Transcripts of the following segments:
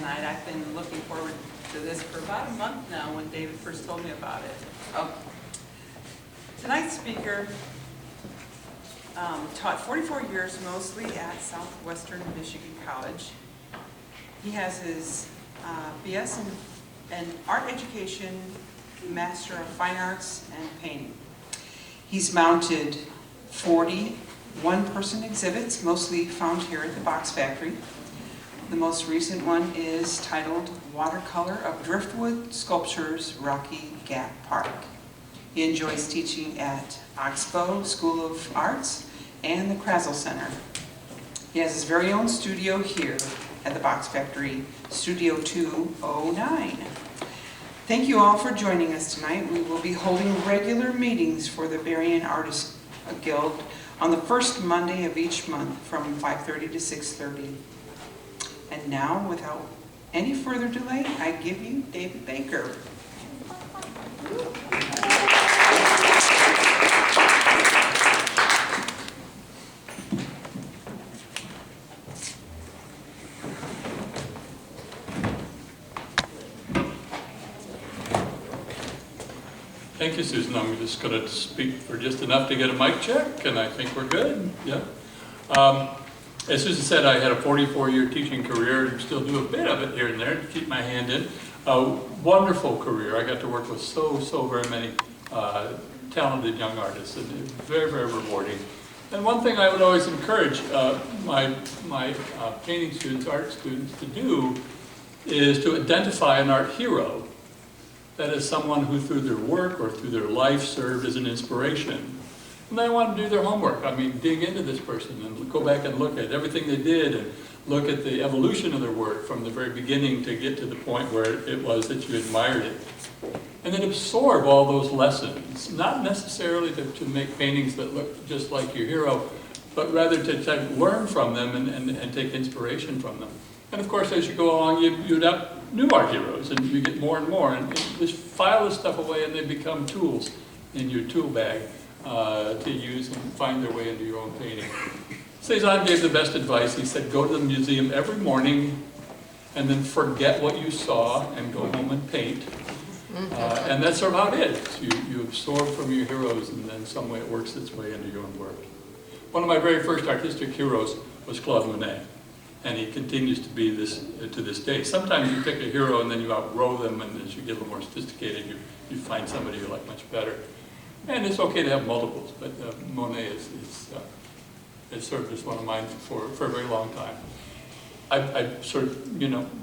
tonight. I've been looking forward to this for about a month now when David first told me about it. Tonight's speaker taught 44 years mostly at Southwestern Michigan College. He has his BS in Art Education, Master of Fine Arts, and Painting. He's mounted 40 one-person exhibits, mostly found here at the Box Factory. The most recent one is titled Watercolor of Driftwood Sculptures, Rocky Gap Park. He enjoys teaching at Oxbow School of Arts and the Krasel Center. He has his very own studio here at the Box Factory, Studio 209. Thank you all for joining us tonight. We will be holding regular meetings for the Berrien Artists Guild on the first Monday of each month from 5:30 to 6:30. And now, without any further delay, I give you David Baker. Thank you, Susan. I'm just going to speak for just enough to get a mic check, and I think we're good. Yeah. As Susan said, I had a 44-year teaching career and still do a bit of it here and there to keep my hand in. A wonderful career. I got to work with so very many talented young artists, and very rewarding. And one thing I would always encourage my painting students, art students to do is to identify an art hero. That is someone who through their work or through their life served as an inspiration. And they want to do their homework. I mean, dig into this person and go back and look at everything they did and look at the evolution of their work from the very beginning to get to the point where it was that you admired it. And then absorb all those lessons, not necessarily to make paintings that look just like your hero, but rather to learn from them and take inspiration from them. And of course, as you go along, you adopt new art heroes, and you get more and more, and just file this stuff away, and they become tools in your tool bag to use and find their way into your own painting. Cézanne gave the best advice. He said, go to the museum every morning, and then forget what you saw, and go home and paint. And that's about it. You absorb from your heroes, and then some way it works its way into your own work. One of my very first artistic heroes was Claude Monet. And he continues to be this to this day. Sometimes you pick a hero and then you outgrow them, and as you get a little more sophisticated, you find somebody you like much better. And it's okay to have multiples, but Monet has served as one of mine for a very long time. I sort of,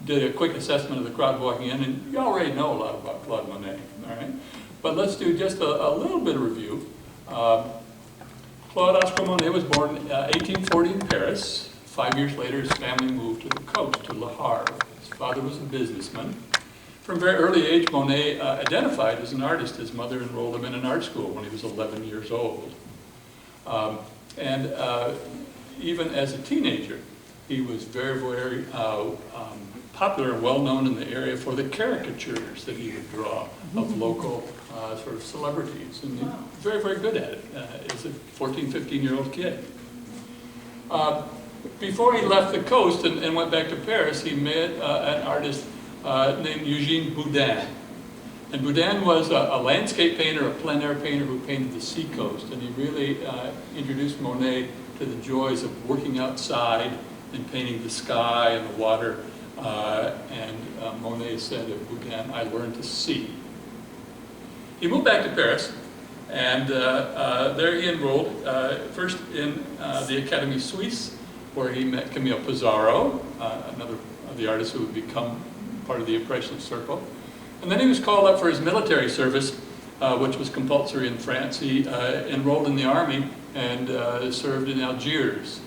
did a quick assessment of the crowd walking in, and you already know a lot about Claude Monet, all right? But let's do just a little bit of review. Claude Oscar Monet was born in 1840 in Paris. 5 years later, his family moved to the coast, to Le Havre. His father was a businessman. From a very early age, Monet identified as an artist. His mother enrolled him in an art school when he was 11 years old. Even as a teenager, he was very popular and well-known in the area for the caricatures that he would draw of local sort of celebrities. And he was very good at it as a 14, 15-year-old kid. Before he left the coast and went back to Paris, he met an artist named Eugène Boudin. And Boudin was a landscape painter, a plein air painter who painted the seacoast. And he really introduced Monet to the joys of working outside and painting the sky and the water. Monet said of Boudin, I learned to see. He moved back to Paris. And there he enrolled first in the Académie Suisse, where he met Camille Pissarro, another of the artists who would become part of the Impressionist circle. And then he was called up for his military service, which was compulsory in France. He enrolled in the army and served in Algiers.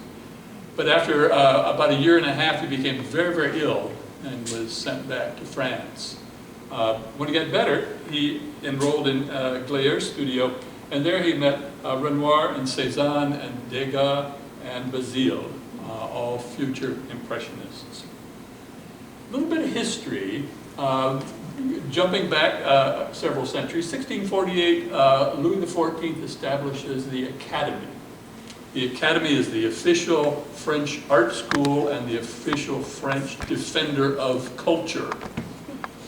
But after about a year and a half, he became very ill and was sent back to France. When he got better, he enrolled in Gleyer's studio, and there he met Renoir and Cézanne and Degas and Basile, all future Impressionists. A little bit of history, jumping back several centuries. 1648, Louis XIV establishes the Academy. The Academy is the official French art school and the official French defender of culture.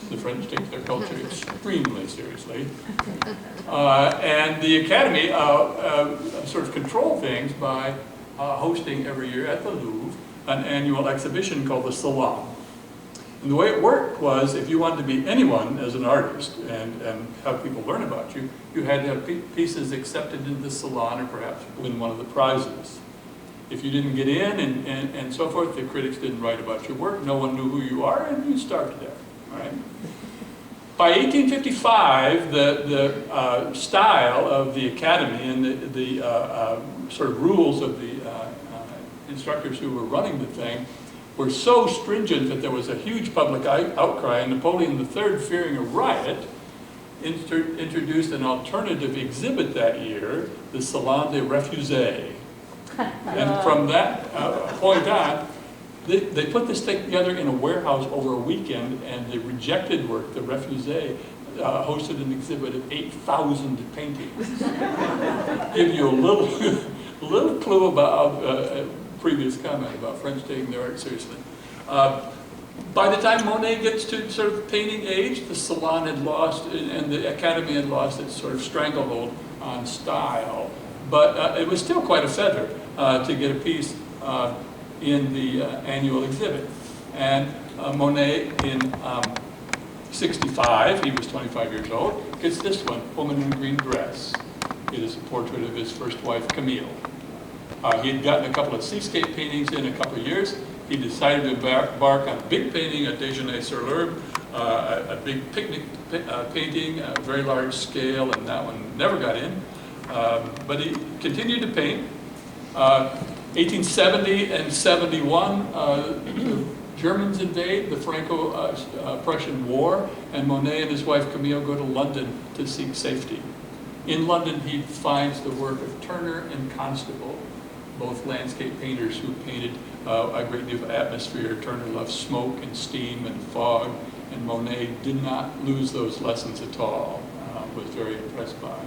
The French take their culture extremely seriously. And the Academy sort of control things by hosting every year at the Louvre an annual exhibition called the Salon. And the way it worked was, if you wanted to be anyone as an artist and have people learn about you, you had to have pieces accepted into the Salon or perhaps win one of the prizes. If you didn't get in and so forth, the critics didn't write about your work, no one knew who you are, and you starved to death. All right? By 1855, the style of the Academy and the sort of rules of the instructors who were running the thing were so stringent that there was a huge public outcry, and Napoleon III, fearing a riot, introduced an alternative exhibit that year, the Salon des Refusés. And from that point on, they put this thing together in a warehouse over a weekend, and the rejected work, the Refusés, hosted an exhibit of 8,000 paintings. Give you a little clue about previous comment about French taking their art seriously. By the time Monet gets to sort of painting age, the Salon had lost, and the Academy had lost its sort of stranglehold on style. But it was still quite a feather to get a piece in the annual exhibit. And Monet in 65, he was 25 years old, gets this one, Woman in a Green Dress. It is a portrait of his first wife, Camille. He had gotten a couple of seascape paintings in a couple of years. He decided to embark on a big painting, a Déjeuner sur l'herbe, a big picnic painting, a very large scale, and that one never got in. But he continued to paint. 1870 and 71, the Germans invade the Franco-Prussian War, and Monet and his wife Camille go to London to seek safety. In London, he finds the work of Turner and Constable, both landscape painters who painted a great deal of atmosphere. Turner loved smoke and steam and fog, and Monet did not lose those lessons at all, was very impressed by.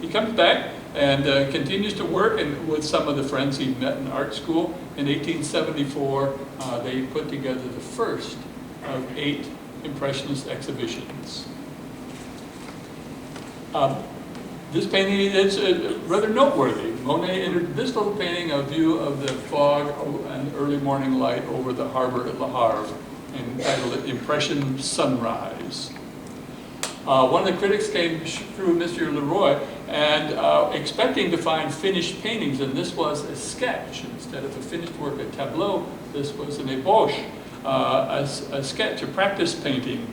He comes back and continues to work, and with some of the friends he met in art school. In 1874, they put together the first of 8 Impressionist exhibitions. This painting is rather noteworthy. Monet entered this little painting, a view of the fog and early morning light over the harbor at Le Havre, and titled it Impression Sunrise. One of the critics came through Monsieur Leroy and expecting to find finished paintings, and this was a sketch. Instead of a finished work, a tableau, this was an ébauche, a sketch, a practice painting.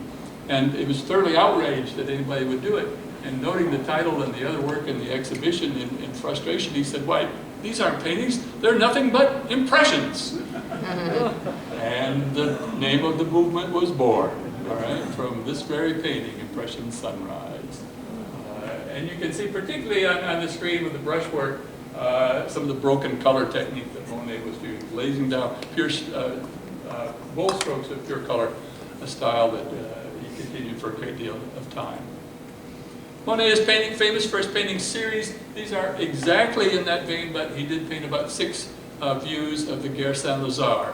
And he was thoroughly outraged that anybody would do it. And noting the title and the other work in the exhibition in frustration, he said, "Why, these aren't paintings, they're nothing but impressions." And the name of the movement was born, all right, from this very painting, Impression Sunrise. And you can see, particularly on the screen with the brushwork, some of the broken color technique that Monet was doing, blazing down pure bold strokes of pure color, a style that he continued for a great deal of time. Monet is famous for his painting series. These are exactly in that vein, but he did paint about 6 views of the Gare Saint-Lazare,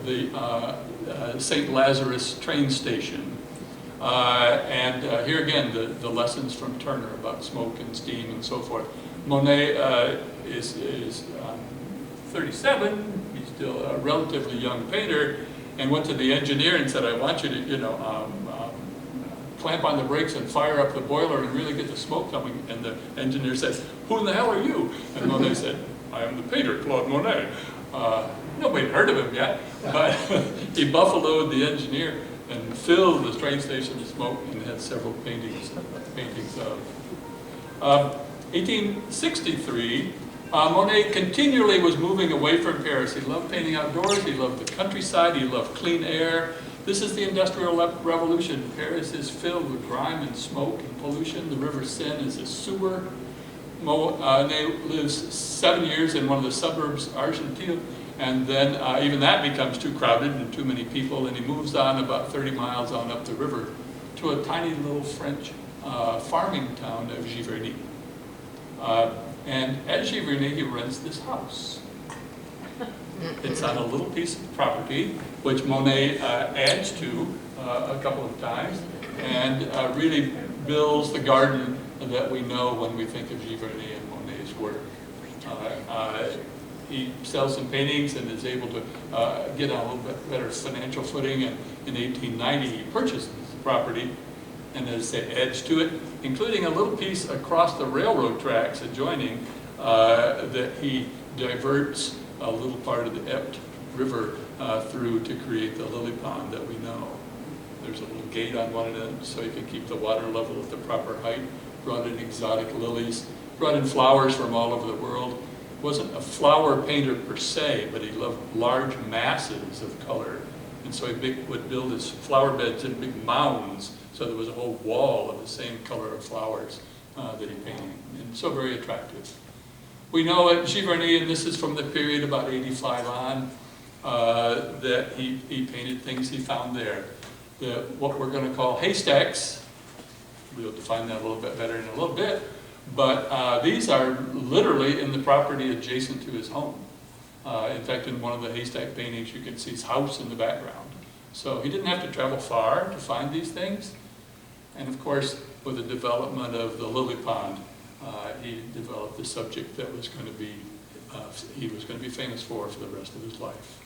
the St. Lazarus train station. And here again, the lessons from Turner about smoke and steam and so forth. Monet is 37, he's still a relatively young painter, and went to the engineer and said, "I want you to, clamp on the brakes and fire up the boiler and really get the smoke coming." And the engineer says, "Who in the hell are you?" And Monet said, "I am the painter, Claude Monet." Nobody had heard of him yet, but he buffaloed the engineer and filled the train station with smoke and had several paintings of. 1863, Monet continually was moving away from Paris. He loved painting outdoors, he loved the countryside, he loved clean air. This is the Industrial Revolution. Paris is filled with grime and smoke and pollution. The River Seine is a sewer. Monet lives 7 years in one of the suburbs, Argenteuil, and then even that becomes too crowded and too many people, and he moves on about 30 miles on up the river to a tiny little French farming town of Giverny. And at Giverny, he rents this house. It's on a little piece of property, which Monet adds to a couple of times, and really builds the garden that we know when we think of Giverny and Monet's work. He sells some paintings and is able to get on a little bit better financial footing, and in 1890 he purchased the property, and as I say, adds to it, including a little piece across the railroad tracks adjoining that he diverts a little part of the Ept River through to create the lily pond that we know. There's a little gate on one of them so you can keep the water level at the proper height. Brought in exotic lilies, brought in flowers from all over the world. Wasn't a flower painter per se, but he loved large masses of color. And so he would build his flower beds in big mounds, so there was a whole wall of the same color of flowers that he painted, and so very attractive. We know at Giverny, and this is from the period about 85 on, that he painted things he found there. What we're going to call haystacks. We'll define that a little bit better in a little bit. But these are literally in the property adjacent to his home. In fact, in one of the haystack paintings, you can see his house in the background. So he didn't have to travel far to find these things. And of course, with the development of the lily pond, he developed the subject that was going to be, he was going to be famous for the rest of his life.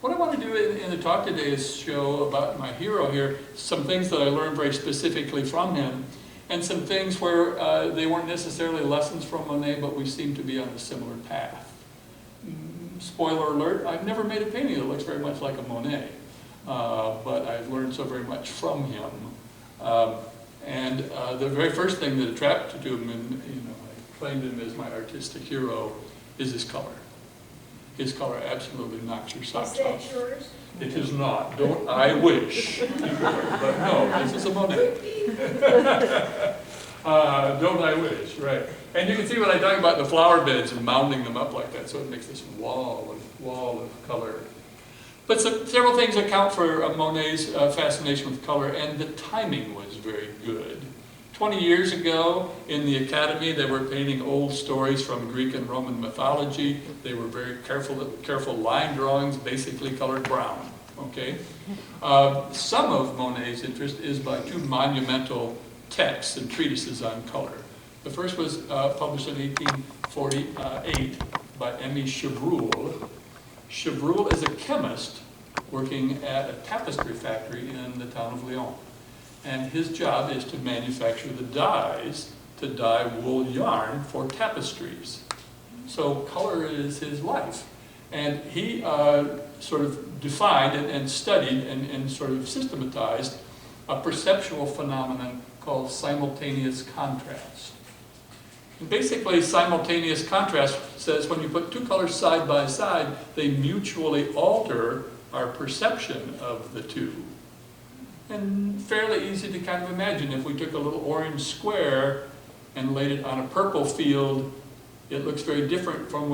What I want to do in the talk today is show about my hero here, some things that I learned very specifically from him, and some things where they weren't necessarily lessons from Monet, but we seem to be on a similar path. Spoiler alert, I've never made a painting that looks very much like a Monet, but I've learned so very much from him. And the very first thing that attracted to him, and I claimed him as my artistic hero, is his color. His color absolutely knocks your socks off. Is that yours? It is not. Don't I wish. But no, this is a Monet. Don't I wish, right. And you can see when I talk about the flower beds and mounding them up like that, so it makes this wall of color. But several things account for Monet's fascination with color, and the timing was very good. 20 years ago in the Academy, they were painting old stories from Greek and Roman mythology. They were very careful line drawings, basically colored brown. Okay? Some of Monet's interest is by two monumental texts and treatises on color. The first was published in 1848 by Émile Chevreul. Chevreul is a chemist working at a tapestry factory in the town of Lyon. And his job is to manufacture the dyes to dye wool yarn for tapestries. So color is his life. And he sort of defined and studied and sort of systematized a perceptual phenomenon called simultaneous contrast. And basically, simultaneous contrast says when you put two colors side by side, they mutually alter our perception of the two. And fairly easy to kind of imagine. If we took a little orange square and laid it on a purple field, it looks very different from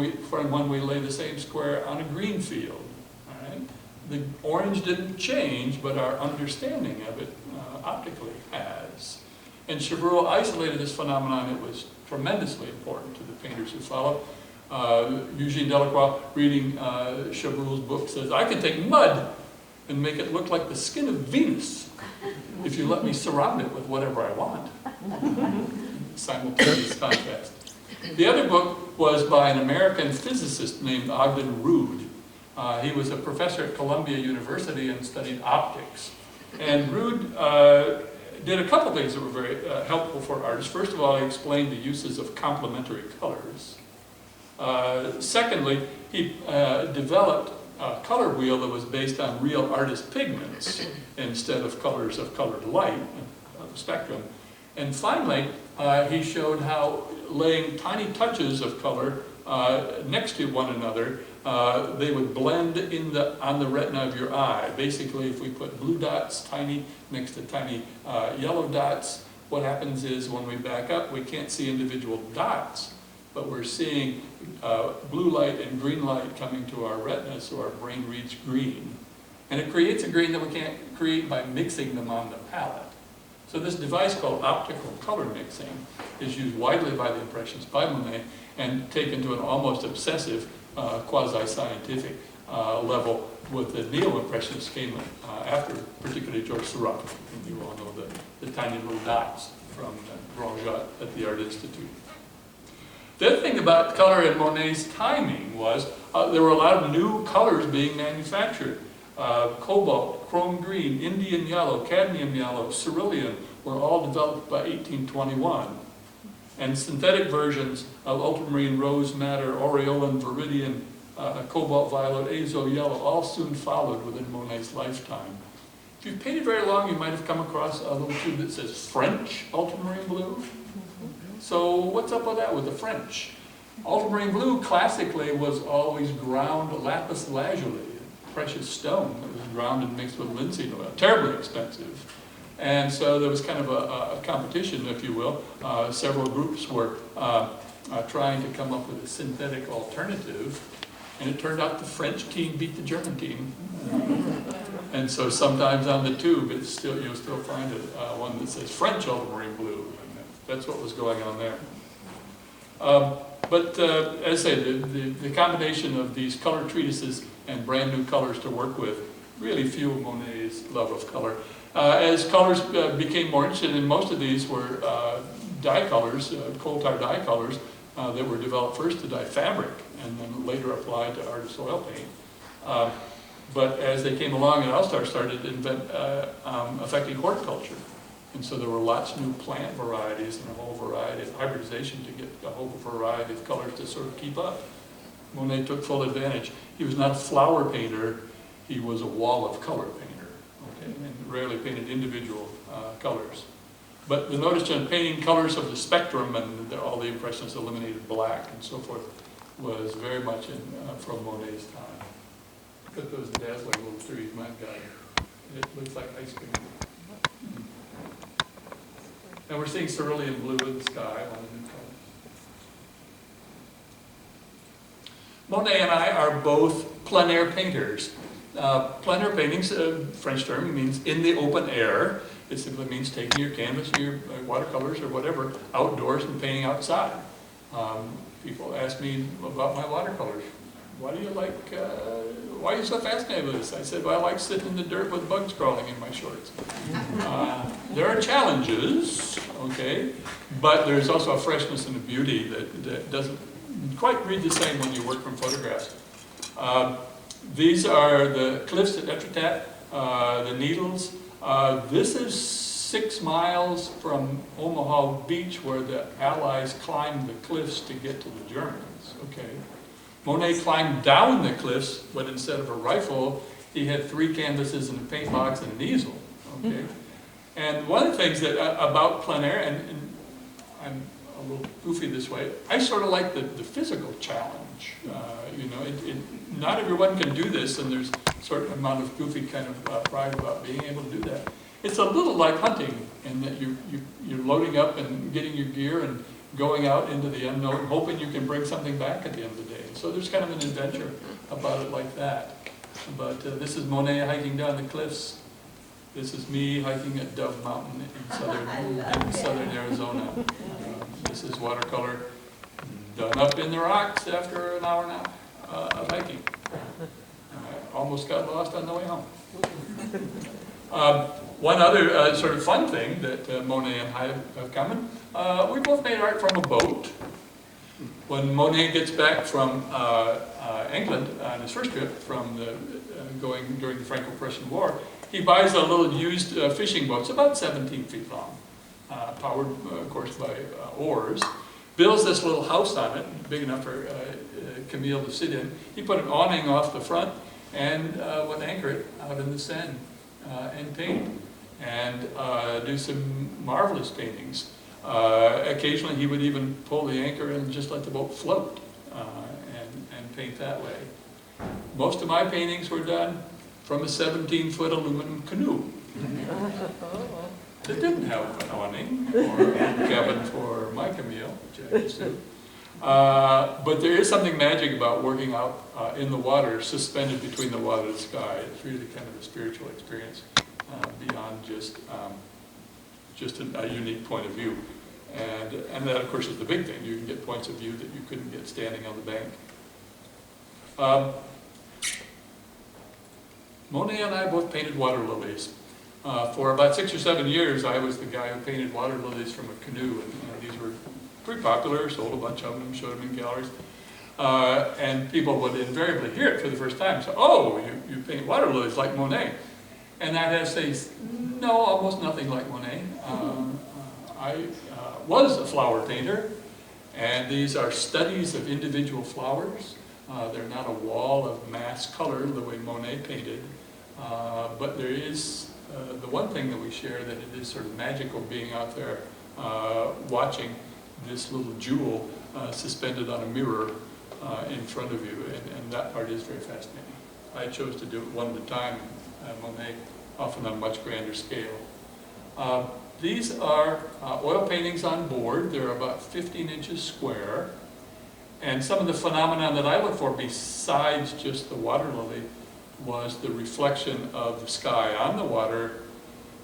when we lay the same square on a green field. All right? The orange didn't change, but our understanding of it optically has. And Chevreul isolated this phenomenon. It was tremendously important to the painters who followed. Eugene Delacroix, reading Chevreul's book, says, "I can take mud and make it look like the skin of Venus if you let me surround it with whatever I want." Simultaneous contrast. The other book was by an American physicist named Ogden Rood. He was a professor at Columbia University and studied optics. And Rood did a couple things that were very helpful for artists. First of all, he explained the uses of complementary colors. Secondly, he developed a color wheel that was based on real artist pigments instead of colors of colored light, the spectrum. And finally, he showed how laying tiny touches of color next to one another, they would blend on the retina of your eye. Basically, if we put blue dots tiny next to tiny yellow dots, what happens is when we back up, we can't see individual dots, but we're seeing blue light and green light coming to our retina, so our brain reads green. And it creates a green that we can't create by mixing them on the palette. So this device called optical color mixing is used widely by the Impressionists, by Monet, and taken to an almost obsessive, quasi-scientific level with the Neo-Impressionists came after, particularly Georges Seurat. And you all know the tiny little dots from Grandjot at the Art Institute. The other thing about color in Monet's timing was there were a lot of new colors being manufactured. Cobalt, chrome green, Indian yellow, cadmium yellow, cerulean were all developed by 1821. And synthetic versions of ultramarine, rose madder, aureolin, viridian, cobalt violet, azo yellow all soon followed within Monet's lifetime. If you've painted very long, you might have come across a little tube that says French ultramarine blue. So what's up with that with the French? Ultramarine blue classically was always ground lapis lazuli, precious stone that was ground and mixed with linseed oil, terribly expensive. And so there was kind of a competition, if you will. Several groups were trying to come up with a synthetic alternative, and it turned out the French team beat the German team. And so sometimes on the tube, you'll still find one that says French ultramarine blue. That's what was going on there. But as I say, the combination of these color treatises and brand new colors to work with really fueled Monet's love of color. As colors became more interested, and most of these were dye colors, coal tar dye colors, that were developed first to dye fabric and then later applied to artist oil paint. But as they came along, it also started affecting horticulture. And so there were lots of new plant varieties and a whole variety of hybridization to get a whole variety of colors to sort of keep up. Monet took full advantage. He was not a flower painter, he was a wall of color painter, okay, and rarely painted individual colors. But the notice on painting colors of the spectrum and all the Impressionists eliminated black and so forth was very much from Monet's time. Look at those dazzling little trees, my God. It looks like ice cream. And we're seeing cerulean blue in the sky. Monet and I are both plein air painters. Plein air paintings, French term, means in the open air. It simply means taking your canvas, your watercolors or whatever, outdoors and painting outside. People ask me about my watercolors. Why are you so fascinated with this? I said, well, I like sitting in the dirt with bugs crawling in my shorts. There are challenges, okay, but there's also a freshness and a beauty that doesn't quite read the same when you work from photographs. These are the cliffs at Etretat, the Needles. This is 6 miles from Omaha Beach where the Allies climbed the cliffs to get to the Germans, okay. Monet climbed down the cliffs, but instead of a rifle, he had 3 canvases and a paint box and an easel, okay. And one of the things that about plein air, and I'm a little goofy this way, I sort of like the physical challenge. You know, not everyone can do this, and there's a certain amount of goofy kind of pride about being able to do that. It's a little like hunting, in that you're loading up and getting your gear and going out into the unknown, hoping you can bring something back at the end of the day. So there's kind of an adventure about it like that. But this is Monet hiking down the cliffs. This is me hiking at Dove Mountain in southern Arizona. This is watercolor done up in the rocks after an hour and a half of hiking. I almost got lost on the way home. One other sort of fun thing that Monet and I have common, we both made art from a boat. When Monet gets back from England on his first trip from going during the Franco-Prussian War, he buys a little used fishing boat. It's about 17 feet long, powered, of course, by oars. Builds this little house on it, big enough for Camille to sit in. He put an awning off the front and would anchor it out in the Seine and paint and do some marvelous paintings. Occasionally he would even pull the anchor and just let the boat float and paint that way. Most of my paintings were done from a 17-foot aluminum canoe. It didn't have an awning or a cabin for my Camille, which I used to. But there is something magic about working out in the water, suspended between the water and the sky. It's really kind of a spiritual experience beyond just just a unique point of view. And that, of course, is the big thing. You can get points of view that you couldn't get standing on the bank. Monet and I both painted water lilies. For about 6 or 7 years, I was the guy who painted water lilies from a canoe, and these were pretty popular, sold a bunch of them, showed them in galleries. And people would invariably hear it for the first time. So, oh, you paint water lilies like Monet. And I'd have to say, no, almost nothing like Monet. I was a flower painter, and these are studies of individual flowers. They're not a wall of mass color the way Monet painted, but there is the one thing that we share, that it is sort of magical being out there watching this little jewel suspended on a mirror in front of you, and that part is very fascinating. I chose to do it one at a time, Monet often on a much grander scale. These are oil paintings on board. They're about 15 inches square. And some of the phenomenon that I look for besides just the water lily was the reflection of the sky on the water,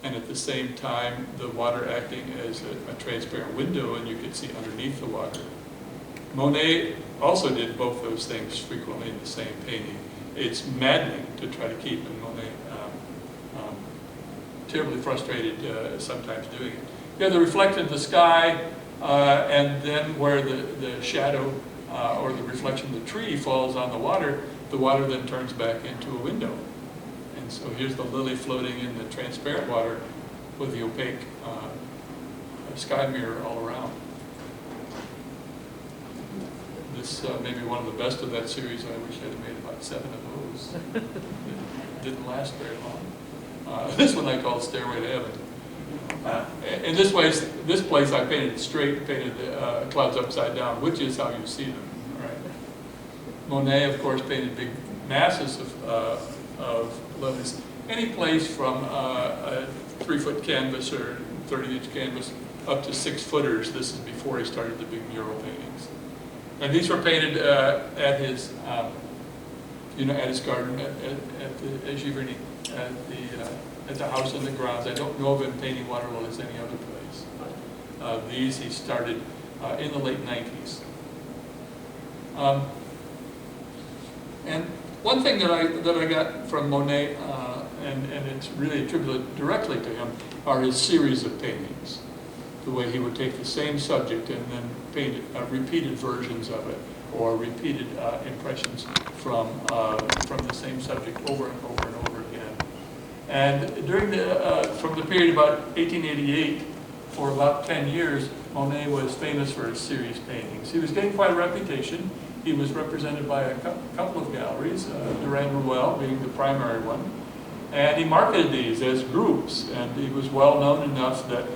and at the same time the water acting as a transparent window, and you could see underneath the water. Monet also did both those things frequently in the same painting. It's maddening to try to keep, and Monet terribly frustrated sometimes doing it. You have the reflection of the sky, and then where the shadow or the reflection of the tree falls on the water then turns back into a window. And so here's the lily floating in the transparent water with the opaque sky mirror all around. This may be one of the best of that series. I wish I'd made about 7 of those. It didn't last very long. This one I call Stairway to Heaven. In this place I painted straight, painted clouds upside down, which is how you see them. Right? Monet, of course, painted big masses of lilies. Any place from a 3-foot canvas or 30-inch canvas up to 6-footers. This is before he started the big mural paintings. And these were painted at his, at his garden at the Giverny. At the house in the grounds. I don't know of him painting water lilies any other place. These he started in the late 90s. And one thing that I got from Monet, and it's really attributed directly to him, are his series of paintings. The way he would take the same subject and then paint repeated versions of it, or repeated impressions from the same subject over and over and over again. And during from the period about 1888, for about 10 years, Monet was famous for his serious paintings. He was getting quite a reputation. He was represented by a couple of galleries, Durand-Ruel being the primary one. And he marketed these as groups, and he was well known enough that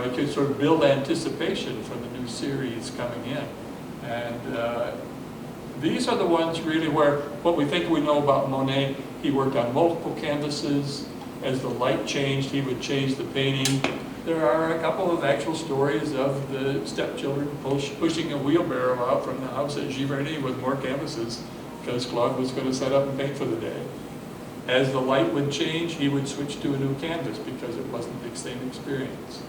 he could sort of build anticipation for the new series coming in. And these are the ones really where what we think we know about Monet. He worked on multiple canvases. As the light changed, he would change the painting. There are a couple of actual stories of the stepchildren pushing a wheelbarrow out from the house at Giverny with more canvases because Claude was going to set up and paint for the day. As the light would change, he would switch to a new canvas because it wasn't the same experience.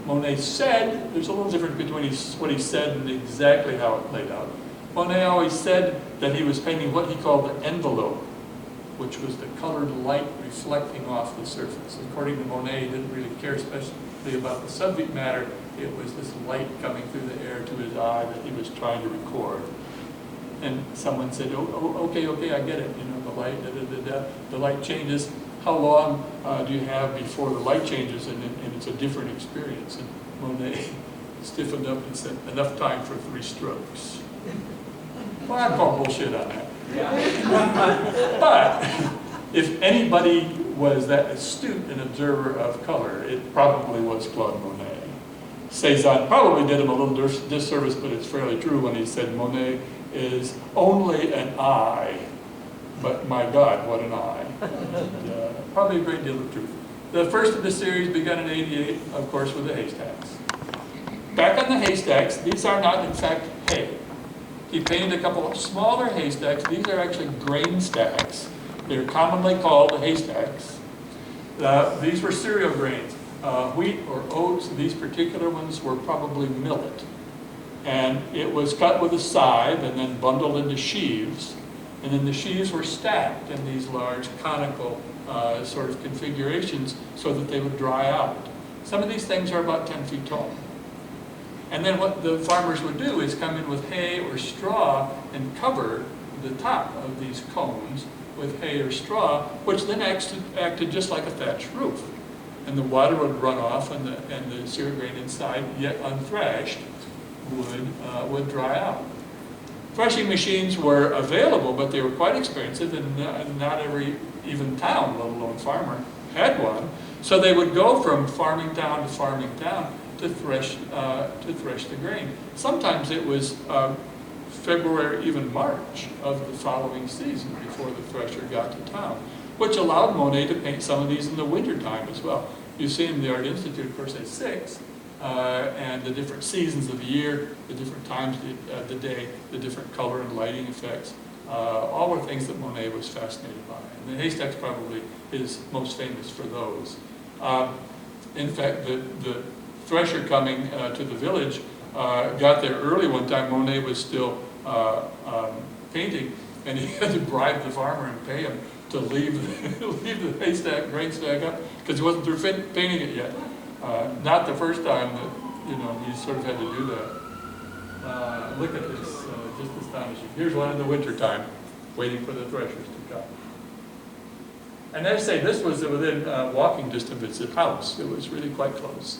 Monet said, there's a little difference between what he said and exactly how it played out. Monet always said that he was painting what he called the envelope, which was the colored light reflecting off the surface. According to Monet, he didn't really care especially about the subject matter. It was this light coming through the air to his eye that he was trying to record. And someone said, okay, I get it. The light, the light changes. How long do you have before the light changes and it's a different experience? And Monet stiffened up and said, enough time for 3 strokes. Well, I'd call bullshit on that. But if anybody was that astute an observer of color, it probably was Claude Monet. Cézanne probably did him a little disservice, but it's fairly true when he said Monet is only an eye, but my God, what an eye. And, probably a great deal of truth. The first of the series began in '88, of course, with the haystacks. Back on the haystacks, these are not, in fact, hay. He painted a couple of smaller haystacks. These are actually grain stacks. They're commonly called haystacks. These were cereal grains. wheat or oats. These particular ones were probably millet. And it was cut with a scythe and then bundled into sheaves. And then the sheaves were stacked in these large conical sort of configurations so that they would dry out. Some of these things are about 10 feet tall. And then what the farmers would do is come in with hay or straw and cover the top of these cones with hay or straw, which then acted just like a thatched roof. And the water would run off, and the cereal grain inside, yet unthrashed, would dry out. Threshing machines were available, but they were quite expensive, and not every even town, let alone farmer, had one. So they would go from farming town to farming town to thresh the grain. Sometimes it was February, even March of the following season before the thresher got to town, which allowed Monet to paint some of these in the wintertime as well. You see in the Art Institute, of course, at 6, and the different seasons of the year, the different times of the day, the different color and lighting effects, all were things that Monet was fascinated by. And the haystacks probably is most famous for those. In fact, the thresher coming to the village got there early one time. Monet was still painting, and he had to bribe the farmer and pay him to leave the grain stack up, because he wasn't through painting it yet. Not the first time that he sort of had to do that. Look at this, just astonishing. Here's one in the winter time, waiting for the threshers to come. And as I say, this was within walking distance of its house. It was really quite close.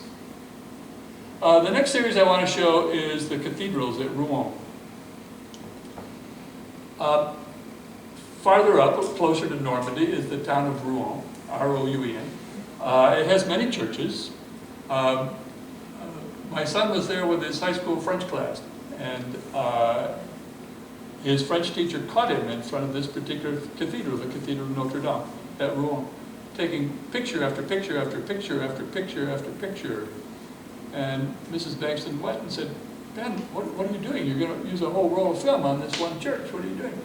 The next series I want to show is the cathedrals at Rouen. Farther up, closer to Normandy, is the town of Rouen, R-O-U-E-N. It has many churches. My son was there with his high school French class, and his French teacher caught him in front of this particular cathedral, the Cathedral of Notre Dame at Rouen, taking picture after picture after picture after picture after picture. And Mrs. Bankston went and said, "Ben, what are you doing? You're going to use a whole roll of film on this one church. What are you doing?"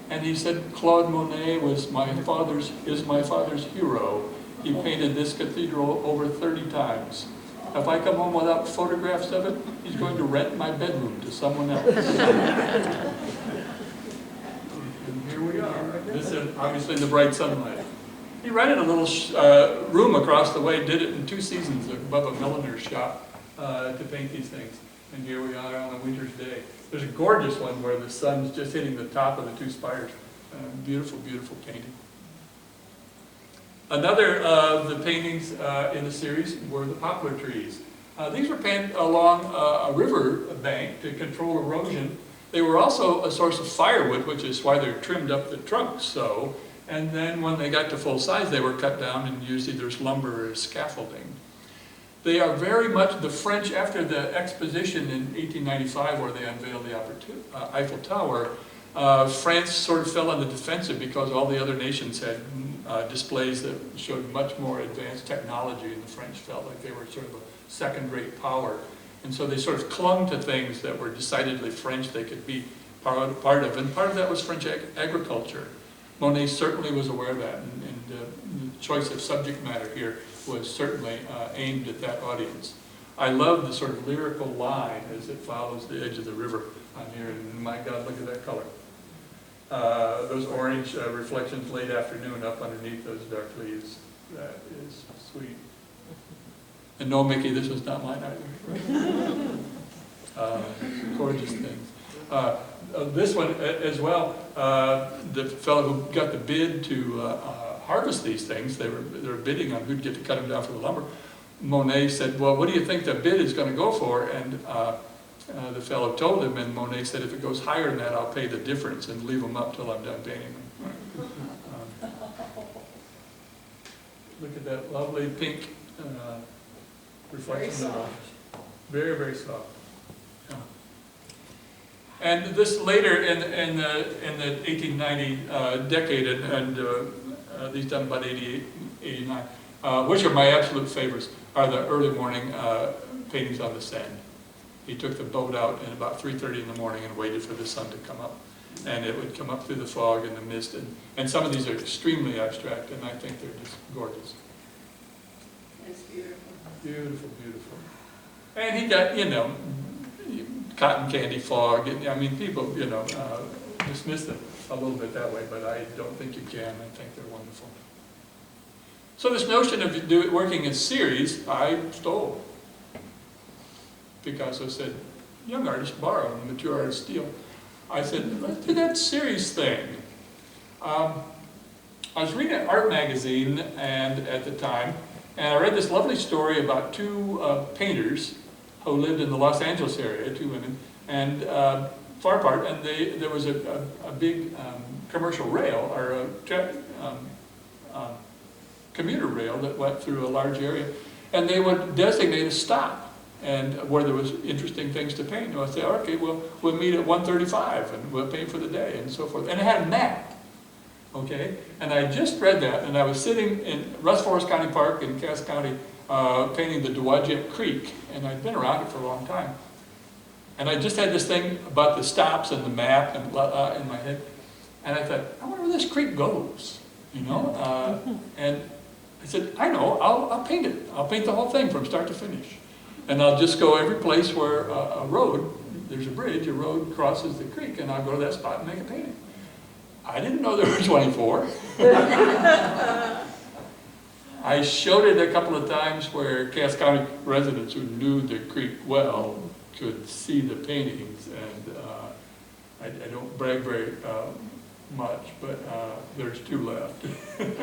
And he said, "Claude Monet is my father's hero. He painted this cathedral over 30 times. If I come home without photographs of it, he's going to rent my bedroom to someone else." And here we are. This is obviously in the bright sunlight. He rented a little room across the way, did it in 2 seasons above a milliner's shop to paint these things. And here we are on a winter's day. There's a gorgeous one where the sun's just hitting the top of the 2 spires. Beautiful, beautiful painting. Another of the paintings in the series were the poplar trees. These were painted along a river bank to control erosion. They were also a source of firewood, which is why they're trimmed up the trunks so. And then when they got to full size, they were cut down and used either as lumber or as scaffolding. They are very much the French, after the exposition in 1895 where they unveiled the Eiffel Tower, France sort of fell on the defensive because all the other nations had displays that showed much more advanced technology, and the French felt like they were sort of a second-rate power. And so they sort of clung to things that were decidedly French they could be part of, and part of that was French agriculture. Monet certainly was aware of that, and the choice of subject matter here was certainly aimed at that audience. I love the sort of lyrical line as it follows the edge of the river on here, and my God, look at that color. Those orange reflections late afternoon up underneath those dark leaves. That is sweet. And no, Mickey, this was not mine either. Gorgeous things. This one as well, the fellow who got the bid to harvest these things, they were bidding on who'd get to cut them down for the lumber. Monet said, "Well, what do you think the bid is going to go for?" And the fellow told him, and Monet said, "If it goes higher than that, I'll pay the difference and leave them up till I'm done painting them." Look at that lovely pink reflection. Very, very soft. Yeah. And this later in the 1890 decade, and these done about 88, 89, which are my absolute favorites, are the early morning paintings on the sand. He took the boat out at about 3:30 in the morning and waited for the sun to come up. And it would come up through the fog and the mist. And some of these are extremely abstract, and I think they're just gorgeous. It's beautiful. beautiful, beautiful. And he got, you know, cotton candy fog, and I mean, people, you know, dismiss them a little bit that way, but I don't think you can. I think they're wonderful. So this notion of working in series, I stole. Picasso said, young artists borrow and mature artists steal. I said, let's do that series thing. I was reading an art magazine and at the time, and I read this lovely story about two painters who lived in the Los Angeles area, two women, and far apart, and there was a big commercial rail, or a commuter rail that went through a large area, and they would designate a stop, and where there was interesting things to paint. And I'd say, okay, well, we'll meet at 1:35, and we'll paint for the day, and so forth. And it had a map, okay? And I just read that, and I was sitting in Russ Forest County Park in Cass County, painting the Dowagiac Creek, and I'd been around it for a long time. And I just had this thing about the stops and the map and in my head, and I thought, I wonder where this creek goes, you know? And I said, I know, I'll paint it. I'll paint the whole thing from start to finish. And I'll just go every place where a road, there's a bridge, a road crosses the creek, and I'll go to that spot and make a painting. I didn't know there were 24. I showed it a couple of times where Cass County residents who knew the creek well could see the paintings, and I don't brag very much, but there's 2 left.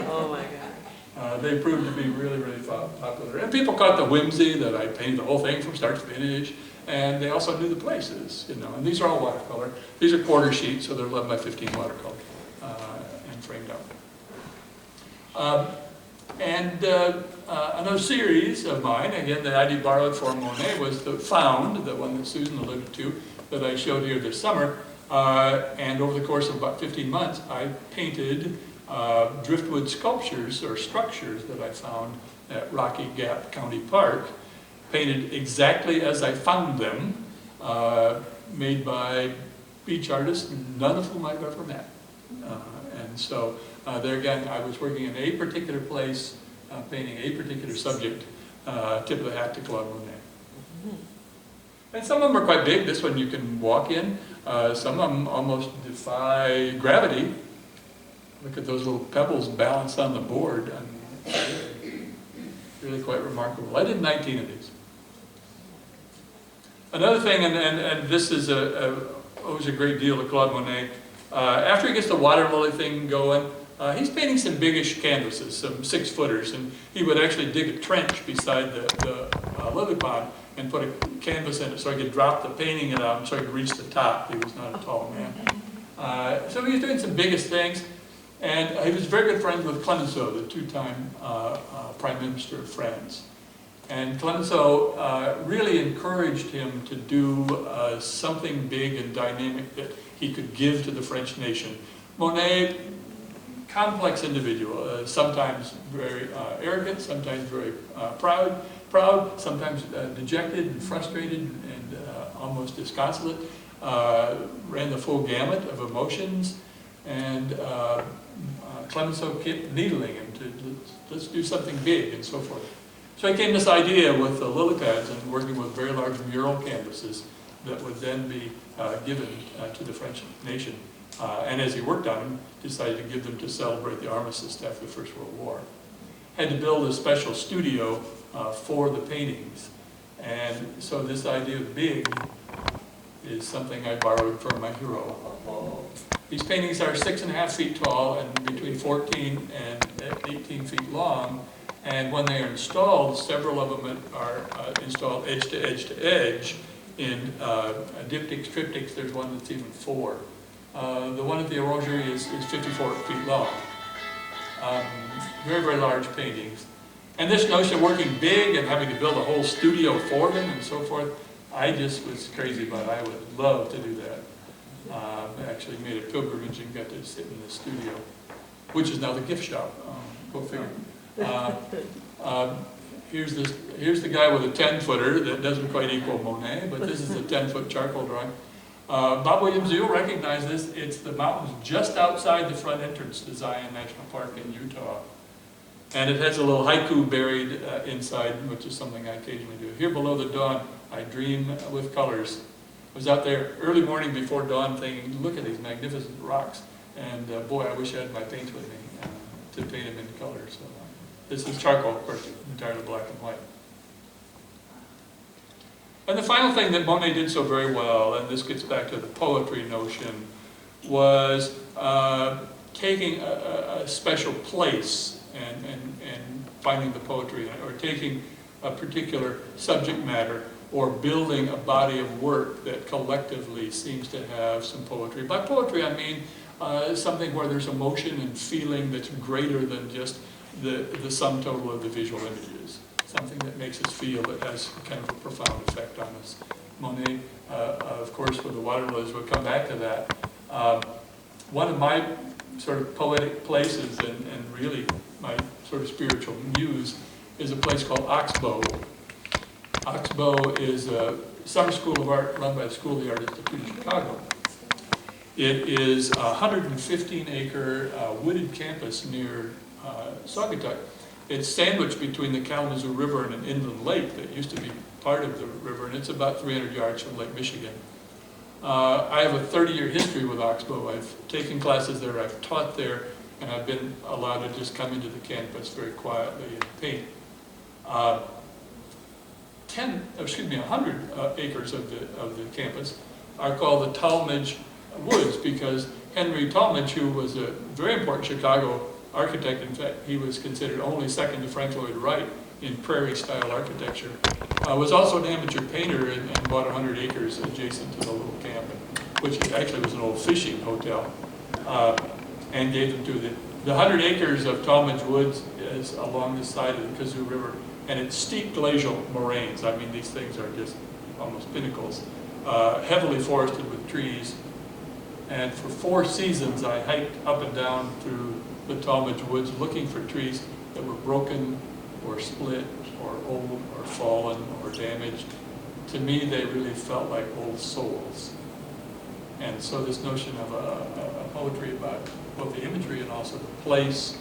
Oh my God. They proved to be really, really popular. And people caught the whimsy that I painted the whole thing from start to finish, and they also knew the places, you know. And these are all watercolor. These are quarter sheets, so they're 11 by 15 watercolor and framed out. Another series of mine, again, that I borrowed from Monet, was the Found, the one that Susan alluded to, that I showed here this summer. And over the course of about 15 months, I painted driftwood sculptures or structures that I found at Rocky Gap County Park, painted exactly as I found them, made by beach artists, none of whom I've ever met. And so there again, I was working in a particular place, painting a particular subject, tip of the hat to Claude Monet. And some of them are quite big. This one you can walk in. Some of them almost defy gravity. Look at those little pebbles balanced on the board. Really quite remarkable. I did 19 of these. Another thing, and this is owes a great deal to Claude Monet. After he gets the water lily thing going, he's painting some biggish canvases, some 6-footers, and he would actually dig a trench beside the lily pond and put a canvas in it so I could drop the painting it out so I could reach the top. He was not a tall man. So he was doing some biggest things, and he was very good friends with Clemenceau, the 2-time Prime Minister of France. And Clemenceau really encouraged him to do something big and dynamic that he could give to the French nation. Monet, complex individual, sometimes very arrogant, sometimes very proud, sometimes dejected and frustrated and almost disconsolate, ran the full gamut of emotions, and Clemenceau kept needling him to let's do something big and so forth. So he came to this idea with the lily pads and working with very large mural canvases that would then be given to the French nation. And as he worked on them, decided to give them to celebrate the armistice after the First World War. Had to build a special studio for the paintings. And so this idea of big is something I borrowed from my hero. These paintings are 6.5 feet tall and between 14 and 18 feet long. And when they are installed, several of them are installed edge to edge to edge in diptychs, triptychs. There's one that's even 4. The one at the Orangerie is 54 feet long. Very, very large paintings. And this notion of working big and having to build a whole studio for them and so forth, I just was crazy about it. I would love to do that. I actually made a pilgrimage and got to sit in the studio, which is now the gift shop. Go figure. Here's the guy with a 10-footer that doesn't quite equal Monet, but this is a 10-foot charcoal drawing. Bob Williams, you'll recognize this. It's the mountains just outside the front entrance to Zion National Park in Utah. And it has a little haiku buried inside, which is something I occasionally do. Here below the dawn, I dream with colors. I was out there early morning before dawn thinking, look at these magnificent rocks. And boy, I wish I had my paints with me to paint them in color. So this is charcoal, of course, entirely black and white. And the final thing that Monet did so very well, and this gets back to the poetry notion, was taking a special place and finding the poetry, or taking a particular subject matter, or building a body of work that collectively seems to have some poetry. By poetry, I mean something where there's emotion and feeling that's greater than just the sum total of the visual images. Something that makes us feel, that has kind of a profound effect on us. Monet, of course, with the water lilies, we'll come back to that. One of my sort of poetic places, and really my sort of spiritual muse, is a place called Oxbow. Oxbow is a summer school of art run by the School of the Art Institute of Chicago. It is a 115-acre wooded campus near Saugatuck. It's sandwiched between the Kalamazoo River and an inland lake that used to be part of the river, and it's about 300 yards from Lake Michigan. I have a 30-year history with Oxbow. I've taken classes there, I've taught there, and I've been allowed to just come into the campus very quietly and paint. 100 acres of the campus are called the Talmadge Woods, because Henry Talmadge, who was a very important Chicago architect, in fact, he was considered only second to Frank Lloyd Wright in prairie-style architecture, was also an amateur painter and bought 100 acres adjacent to the little camp, which actually was an old fishing hotel, and gave them to the 100 acres of Talmadge Woods is along the side of the Kazoo River, and it's steep glacial moraines. I mean, these things are just almost pinnacles, heavily forested with trees. And for 4 seasons, I hiked up and down through the Talmadge Woods looking for trees that were broken or split or old or fallen or damaged. To me, they really felt like old souls. And so this notion of a poetry about both the imagery and also the place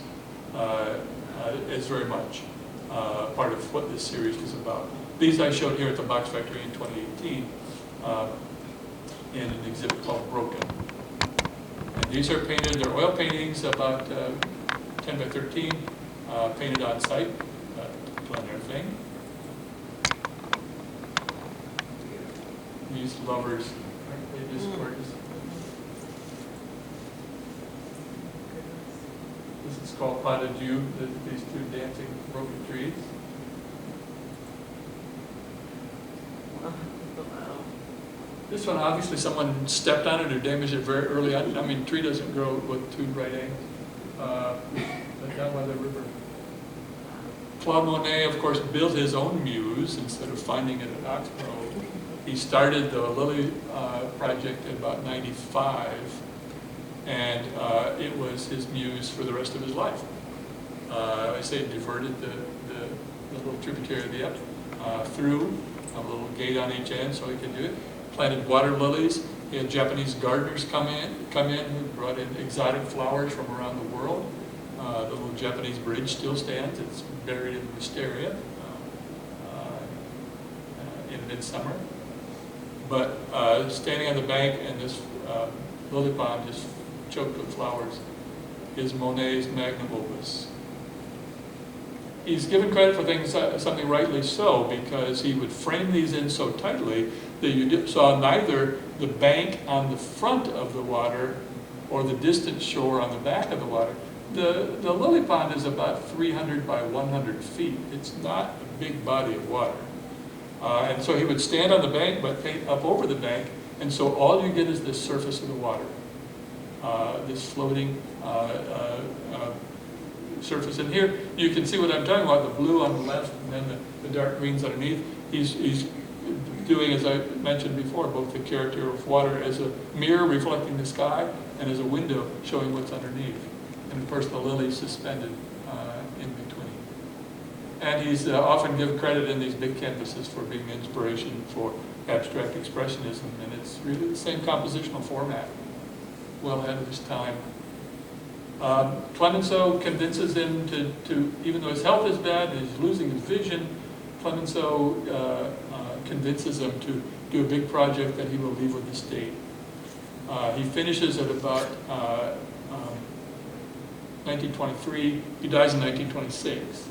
is very much part of what this series is about. These I showed here at the Box Factory in 2018 in an exhibit called Broken. And these are painted, they're oil paintings about 10 by 13, painted on site, plein air thing. These lovers, aren't they just gorgeous? This is called Pas de Dieu, these 2 dancing broken trees. Wow. This one, obviously someone stepped on it or damaged it very early on. I mean, a tree doesn't grow with 2 right angles. But down by the river. Claude Monet, of course, built his own muse instead of finding it at Oxbow. He started the Lily project in about 95, and it was his muse for the rest of his life. I say diverted the little tributary of the Ep through a little gate on each end so he could do it. Planted water lilies. He had Japanese gardeners come in who brought in exotic flowers from around the world. The little Japanese bridge still stands. It's buried in wisteria in midsummer. But standing on the bank and this lily pond just choked with flowers is Monet's magnum opus. He's given credit for things, something rightly so, because he would frame these in so tightly that you saw neither the bank on the front of the water or the distant shore on the back of the water. The lily pond is about 300 by 100 feet. It's not a big body of water. And so he would stand on the bank but paint up over the bank, and so all you get is the surface of the water, this floating surface. And here you can see what I'm talking about, the blue on the left and then the dark greens underneath. He's doing, as I mentioned before, both the character of water as a mirror reflecting the sky and as a window showing what's underneath. And of course the lilies suspended in between. And he's often given credit in these big canvases for being inspiration for abstract expressionism, and it's really the same compositional format, well ahead of his time. Clemenceau convinces him to, even though his health is bad and he's losing his vision, Clemenceau convinces him to do a big project that he will leave with the state. He finishes at about 1923. He dies in 1926.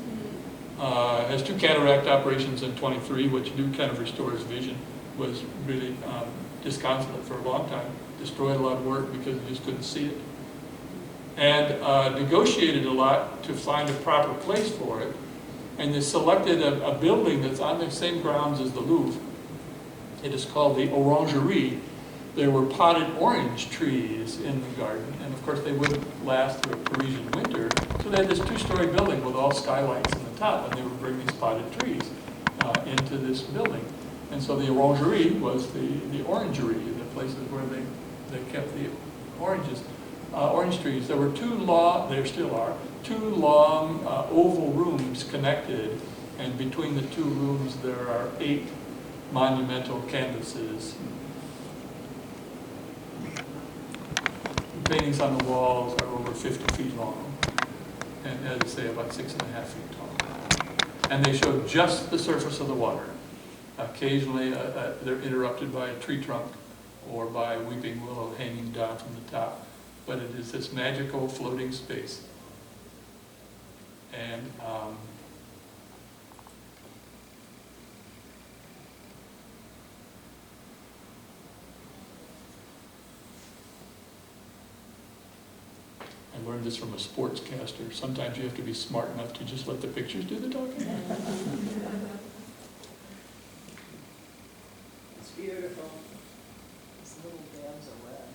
Has 2 cataract operations in 23, which do kind of restore his vision. Was really disconsolate for a long time. Destroyed a lot of work because he just couldn't see it. And negotiated a lot to find a proper place for it. And they selected a building that's on the same grounds as the Louvre. It is called the Orangerie. There were potted orange trees in the garden, and of course they wouldn't last through a Parisian winter, so they had this 2-story building with all skylights in the top, and they would bring these potted trees into this building. And so the Orangerie was the orangery, the places where they kept the orange trees. There were there still are, 2 long oval rooms connected, and between the 2 rooms there are 8 monumental canvases. The paintings on the walls are over 50 feet long, and as I say, about 6.5 feet tall. And they show just the surface of the water. Occasionally, they're interrupted by a tree trunk or by a weeping willow hanging down from the top. But it is this magical floating space. And I learned this from a sportscaster. Sometimes you have to be smart enough to just let the pictures do the talking. It's beautiful. These little dabs of red.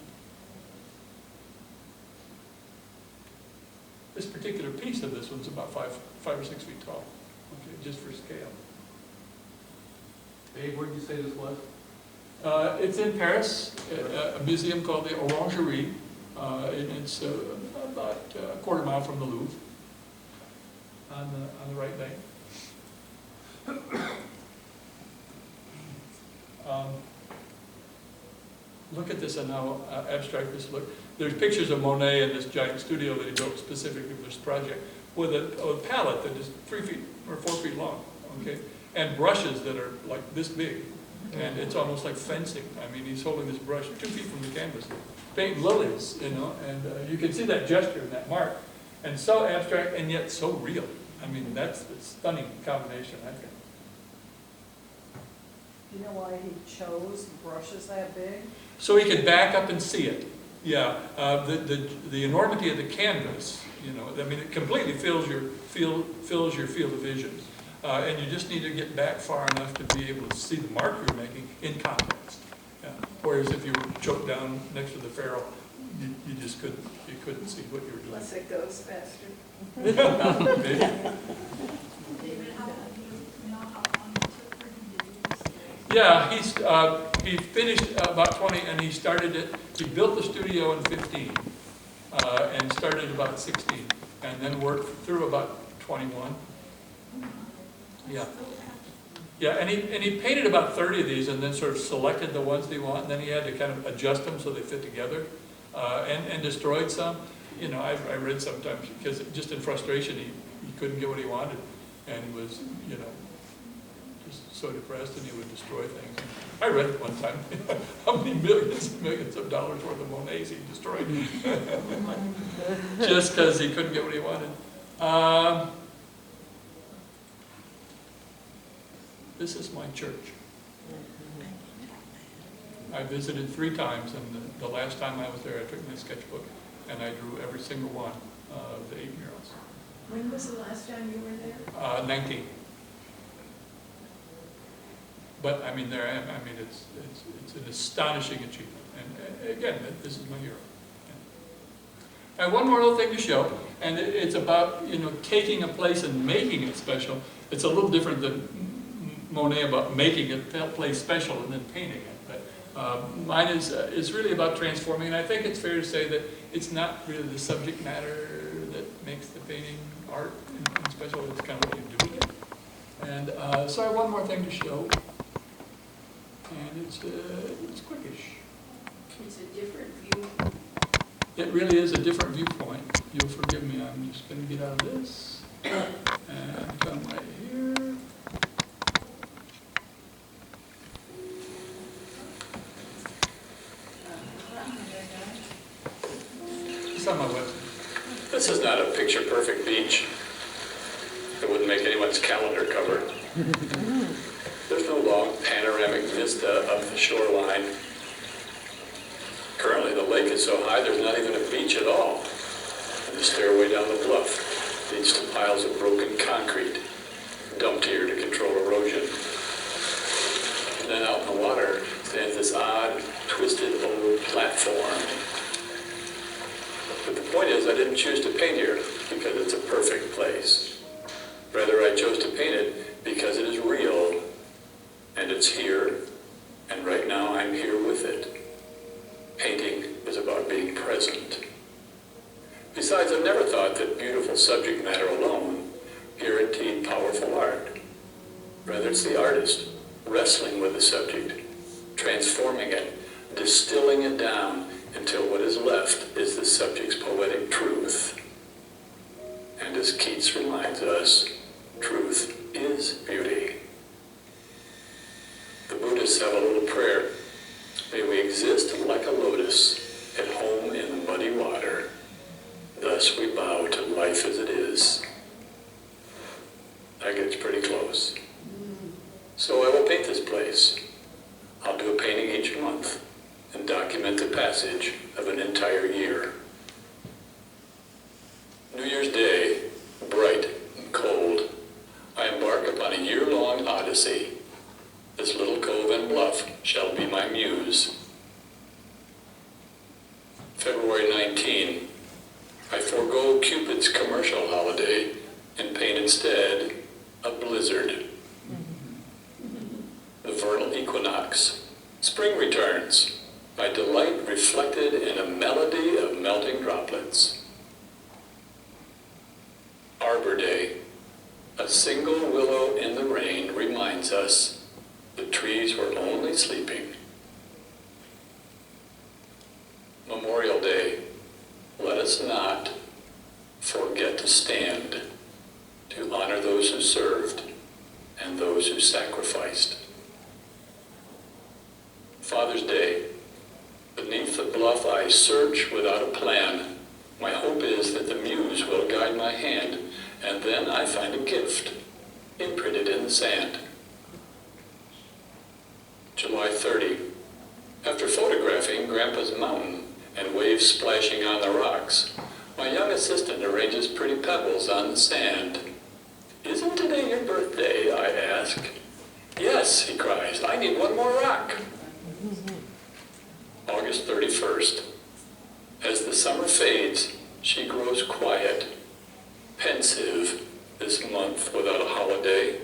This particular piece of this one's about 5 or 6 feet tall, okay, just for scale. Dave, where did you say this was? It's in Paris, a museum called the Orangerie. And it's about a quarter mile from the Louvre, on the right bank. Look at this and how abstract this looks. There's pictures of Monet in this giant studio that he built specifically for this project, with a palette that is 3 feet or 4 feet long, okay, and brushes that are like this big, and it's almost like fencing. I mean, he's holding this brush 2 feet from the canvas, painting lilies, you know, and you can see that gesture and that mark, and so abstract and yet so real. I mean, that's a stunning combination, I think. Do you know why he chose brushes that big? So he could back up and see it. Yeah, the enormity of the canvas, you know, I mean, it completely fills your field of vision, and you just need to get back far enough to be able to see the mark you're making in context. Yeah. Whereas if you were choked down next to the ferrule, you just couldn't see what you were doing. Unless it goes faster. Maybe. David, how long do you know how long it took for him to do this? Yeah, he finished about 20, and he started it. He built the studio in 15, and started about 16, and then worked through about 21. Yeah. Yeah, and he painted about 30 of these, and then sort of selected the ones that he wanted, and then he had to kind of adjust them so they fit together, and destroyed some. You know, I read sometimes, because just in frustration, he couldn't get what he wanted, and he was, you know, just so depressed, and he would destroy things. I read it one time, how many millions and millions of dollars worth of Monets he destroyed, just because he couldn't get what he wanted. This is my church. I visited 3 times, and the last time I was there, I took my sketchbook, and I drew every single one of the 8 murals. When was the last time you were there? 19. But I mean, there I am. I mean, it's an astonishing achievement. And again, this is my hero. Yeah. And one more little thing to show, and it's about, you know, taking a place and making it special. It's a little different than Monet about making a place special and then painting it. But mine is really about transforming, and I think it's fair to say that it's not really the subject matter that makes the painting art and special. It's kind of what you do with it. And so I have one more thing to show, and it's quickish. It's a different view it really is a different viewpoint. You'll forgive me, I'm just going to get out of this and come right here. It's on my website. This is not a picture-perfect beach. It wouldn't make anyone's calendar cover. There's no long panoramic vista of the shoreline. Currently, the lake is so high, there's not even a beach at all. And the stairway down the bluff leads to piles of broken concrete, dumped here to control erosion. And then out in the water stands this odd, twisted old platform. But the point is, I didn't choose to paint here because it's a perfect place. Rather, I chose to paint it because it is real, and it's here, and right now I'm here with it. Painting is about being present. Besides, I've never thought that beautiful subject matter alone guaranteed powerful art. Rather, it's the artist wrestling with the subject, transforming it, distilling it down until what is left is the subject's poetic truth. And as Keats reminds us, truth is beauty. The Buddhists have a little prayer. May we exist like a lotus at home in the muddy water. Thus we bow to life as it is. That gets pretty close. So I will paint this place. I'll do a painting each month and document the passage of an entire year. New Year's Day, bright and cold, I embark upon a year-long odyssey. This little cove and bluff shall be my muse. February 19, I forego Cupid's commercial holiday and paint instead a blizzard. The vernal equinox. Spring returns, my delight reflected in a melody of melting droplets. Arbor Day. A single willow in the rain reminds us the trees were only sleeping. Memorial Day. Let us not forget to stand to honor those who served and those who sacrificed. Father's Day. Beneath the bluff I search without a plan. My hope is that the muse will guide my hand, and then I find a gift imprinted in the sand. July 30. After photographing Grandpa's mountain and waves splashing on the rocks, my young assistant arranges pretty pebbles on the sand. "Isn't today your birthday?" I ask. "Yes," he cries, "I need one more rock." August 31st. As the summer fades, she grows quiet, pensive this month without a holiday.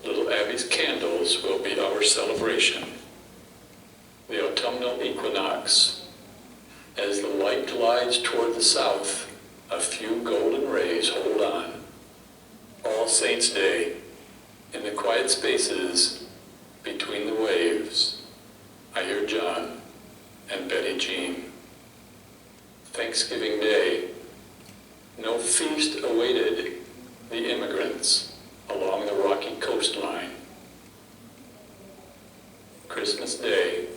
Little Abby's candles will be our celebration. The autumnal equinox. As the light glides toward the south, a few golden rays hold on. All Saints' Day. In the quiet spaces between the waves, I hear John and Betty Jean. Thanksgiving Day. No feast awaited the immigrants along the rocky coastline. Christmas Day.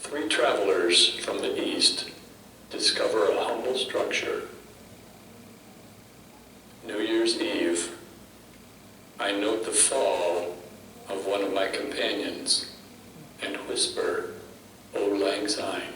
3 travelers from the east discover a humble structure. New Year's Eve. I note the fall of one of my companions and whisper, "Auld Lang Syne."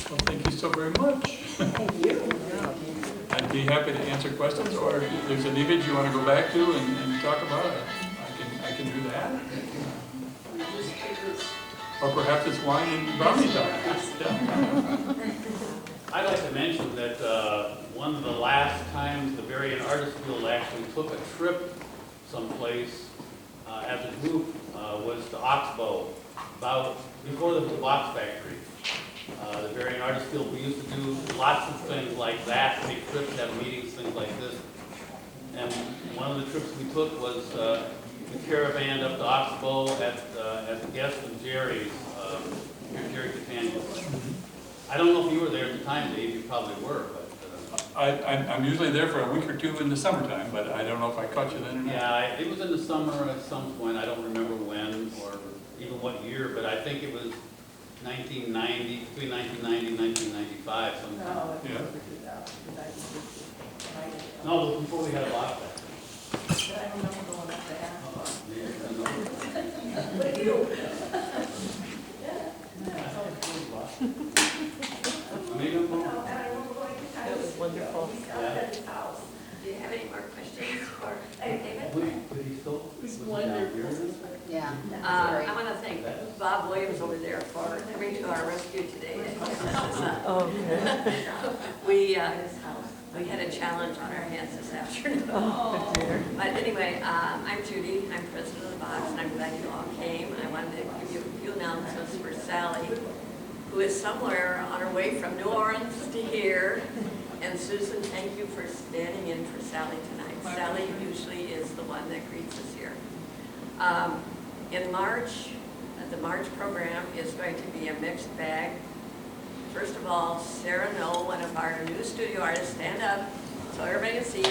Well, thank you so very much. Thank you. I'd be happy to answer questions, or if there's an image you want to go back to and talk about it, I can do that. Or perhaps it's wine and brownie talk. I'd like to mention that one of the last times the Berrien Artist Guild actually took a trip someplace as a group was to Oxbow, about before the box factory. The Variant Artist Guild, we used to do lots of things like that, take trips, have meetings, things like this. And one of the trips we took was we caravanned up to Oxbow as a guest of Jerry's, Jerry Catania. I don't know if you were there at the time, Dave, you probably were, but. I'm usually there for a week or two in the summertime, but I don't know if I caught you then or not. Yeah, it was in the summer at some point, I don't remember when or even what year, but I think it was 1990, between 1990 and 1995 sometime. No, it Yeah. was over 2000, because I was just, No, it was before we had a lot back. but I remember going up there. Yeah, I know. What do you? Maybe I'm wrong. It was wonderful. Yeah. Do you have any more questions for David? Did he still? was he down here? wonderful. Yeah. I want to thank Bob Williams over there for coming to our rescue today. We had a challenge on our hands this afternoon. But anyway, I'm Judy, I'm president of the box, and I'm glad you all came. I wanted to give you a few announcements for Sally, who is somewhere on her way from New Orleans to here. And Susan, thank you for standing in for Sally tonight. Sally usually is the one that greets us here. In March, the March program is going to be a mixed bag. First of all, Sarah Knoll, one of our new studio artists, stand up so everybody can see.